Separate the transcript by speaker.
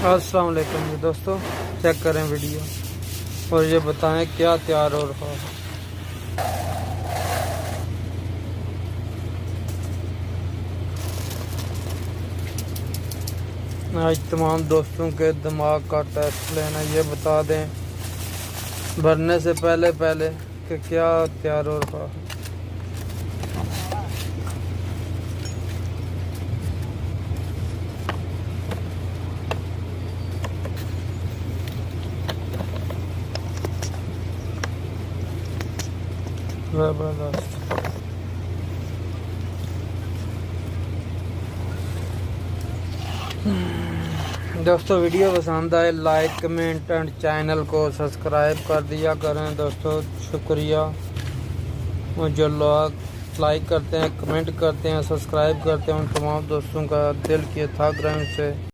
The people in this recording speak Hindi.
Speaker 1: अस्सलाम वालेकुम जी दोस्तों, चेक करें वीडियो और ये बताएं क्या तैयार हो रहा है। आज तमाम दोस्तों के दिमाग का टेस्ट लेना, ये बता दें भरने से पहले पहले कि क्या तैयार हो रहा है। ज़बरदस्त। दोस्तों वीडियो पसंद आए लाइक कमेंट एंड चैनल को सब्सक्राइब कर दिया करें दोस्तों, शुक्रिया। और जो लोग लाइक करते हैं, कमेंट करते हैं, सब्सक्राइब करते हैं, उन तमाम दोस्तों का दिल की तहे से